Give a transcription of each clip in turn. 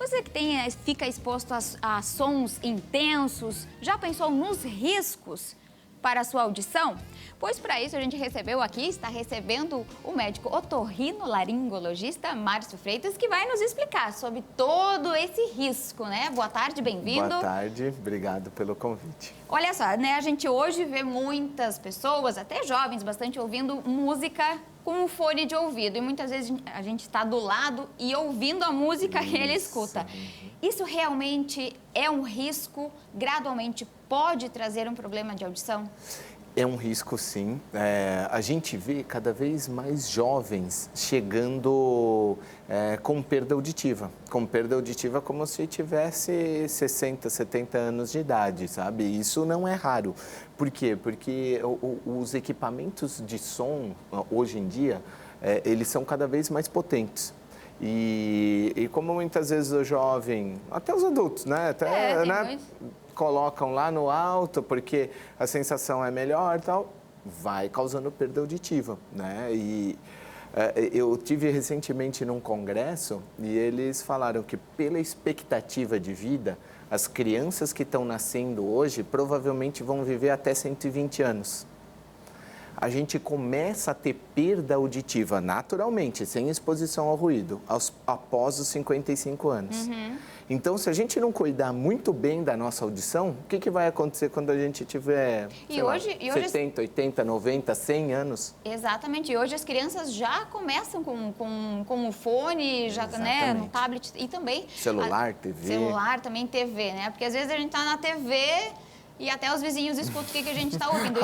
Você que fica exposto a sons intensos, já pensou nos riscos para a sua audição? Pois para isso a gente está recebendo o médico otorrinolaringologista Márcio Freitas, que vai nos explicar sobre todo esse risco, né? Boa tarde, bem-vindo. Boa tarde, obrigado pelo convite. Olha só, né? A gente hoje vê muitas pessoas, até jovens, bastante ouvindo música com um fone de ouvido. E muitas vezes a gente está do lado e ouvindo a música que ele escuta. Isso realmente é um risco? Gradualmente pode trazer um problema de audição? É um risco, sim. A gente vê cada vez mais jovens chegando com perda auditiva. Com perda auditiva como se tivesse 60, 70 anos de idade, sabe? Isso não é raro. Por quê? Porque os equipamentos de som, hoje em dia, eles são cada vez mais potentes. E como muitas vezes o jovem, até os adultos, né? Até, né? Colocam lá no alto porque a sensação é melhor e tal, vai causando perda auditiva, né? E eu tive recentemente num congresso e eles falaram que pela expectativa de vida, as crianças que estão nascendo hoje provavelmente vão viver até 120 anos. A gente começa a ter perda auditiva naturalmente, sem exposição ao ruído, após os 55 anos. Então, se a gente não cuidar muito bem da nossa audição, o que vai acontecer quando a gente tiver, hoje 70, 80, 90, 100 anos? Exatamente. E hoje as crianças já começam com o fone, já, né, no tablet e também... Celular, TV. Celular, também TV, né? Porque às vezes a gente está na TV... E até os vizinhos escutam o que a gente está ouvindo.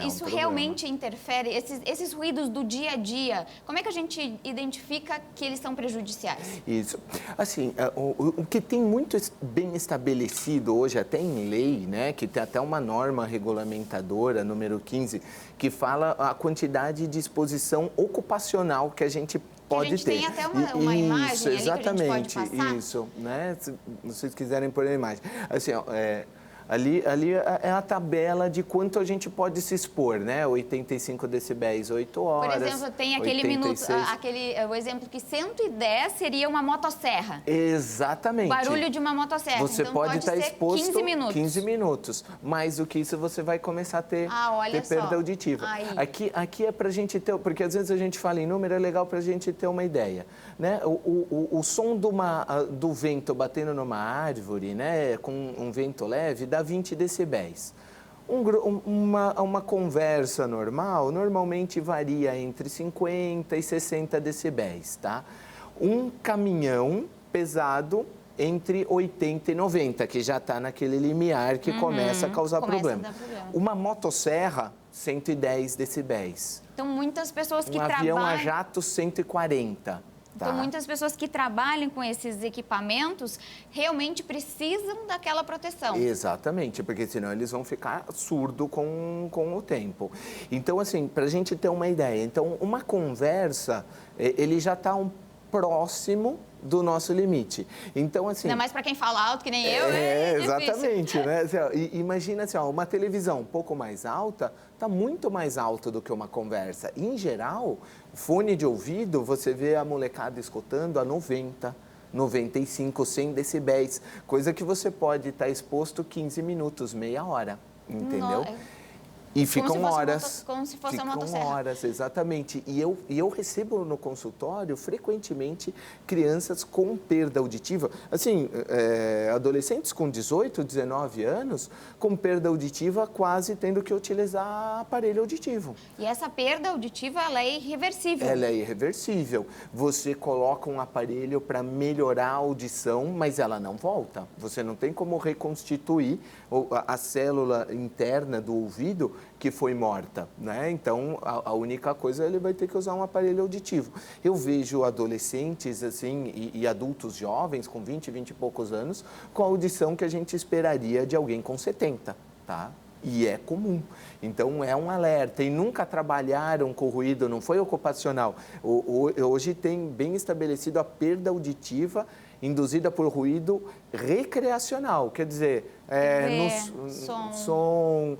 Isso realmente interfere. Esses ruídos do dia a dia, como é que a gente identifica que eles são prejudiciais? Isso. Assim, o que tem muito bem estabelecido hoje, até em lei, né, que tem até uma norma regulamentadora, número 15, que fala a quantidade de exposição ocupacional que a gente pode ter. A gente tem até uma imagem ali exatamente, que a gente pode passar. Isso, né? Se vocês quiserem pôr a imagem. Assim, ó, ali é a tabela de quanto a gente pode se expor, né? 85 decibéis, 8 horas. Por exemplo, tem aquele 86. minuto, o exemplo que 110 seria uma motosserra. Exatamente. O barulho de uma motosserra. Você então, pode estar exposto 15 minutos. 15 minutos. Mais do que isso, você vai começar a ter perda auditiva. Aqui é pra gente ter, porque às vezes a gente fala em número, é legal pra gente ter uma ideia, né? O som do vento batendo numa árvore, né, com um vento leve, dá 20 decibéis. Uma conversa normal, normalmente varia entre 50 e 60 decibéis, tá? Um caminhão pesado entre 80 e 90, que já está naquele limiar que começa a causar problema. Uma motosserra, 110 decibéis. Então, muitas pessoas que trabalham... Um avião a jato, 140. Tá. Então, muitas pessoas que trabalham com esses equipamentos realmente precisam daquela proteção. Exatamente, porque senão eles vão ficar surdos com o tempo. Então, assim, para a gente ter uma ideia, então, uma conversa, ele já está próximo do nosso limite. Então, assim... Ainda mais para quem fala alto, que nem eu, né? Exatamente, né? Assim, ó, imagina assim, ó, uma televisão um pouco mais alta, está muito mais alta do que uma conversa. Em geral, fone de ouvido, você vê a molecada escutando a 90, 95, 100 decibéis, coisa que você pode estar exposto 15 minutos, meia hora, entendeu? E ficam horas. Como se fosse uma motosserra. Horas, exatamente. E eu recebo no consultório, frequentemente, crianças com perda auditiva. Assim, adolescentes com 18, 19 anos, com perda auditiva, quase tendo que utilizar aparelho auditivo. E essa perda auditiva, ela é irreversível? Ela é irreversível. Você coloca um aparelho para melhorar a audição, mas ela não volta. Você não tem como reconstituir a célula interna do ouvido que foi morta, né? Então, a única coisa, ele vai ter que usar um aparelho auditivo. Eu vejo adolescentes, assim, e adultos jovens, com 20, 20 e poucos anos, com a audição que a gente esperaria de alguém com 70, tá? E é comum. Então, é um alerta. E nunca trabalharam com ruído, não foi ocupacional. Hoje tem bem estabelecido a perda auditiva induzida por ruído recreacional, quer dizer, som,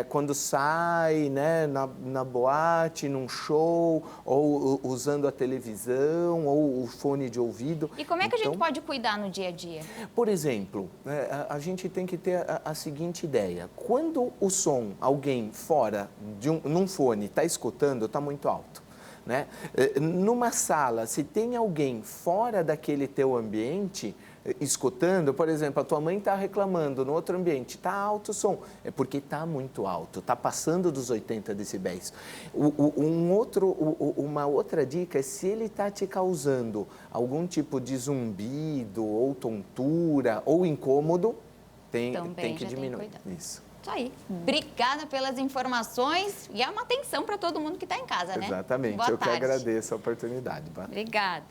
quando sai, né, na boate, num show, ou usando a televisão, ou o fone de ouvido. E como é que a gente pode cuidar no dia a dia? Por exemplo, a gente tem que ter a seguinte ideia. Quando o som, alguém fora num fone está escutando, está muito alto. Né? Numa sala, se tem alguém fora daquele teu ambiente escutando, por exemplo, a tua mãe está reclamando no outro ambiente, está alto o som, é porque está muito alto, está passando dos 80 decibéis. Uma outra dica é se ele está te causando algum tipo de zumbido, ou tontura, ou incômodo, tem que diminuir. Isso. Isso aí. Obrigada pelas informações e é uma atenção para todo mundo que está em casa, né? Exatamente. Boa Eu tarde. que agradeço a oportunidade. Obrigada.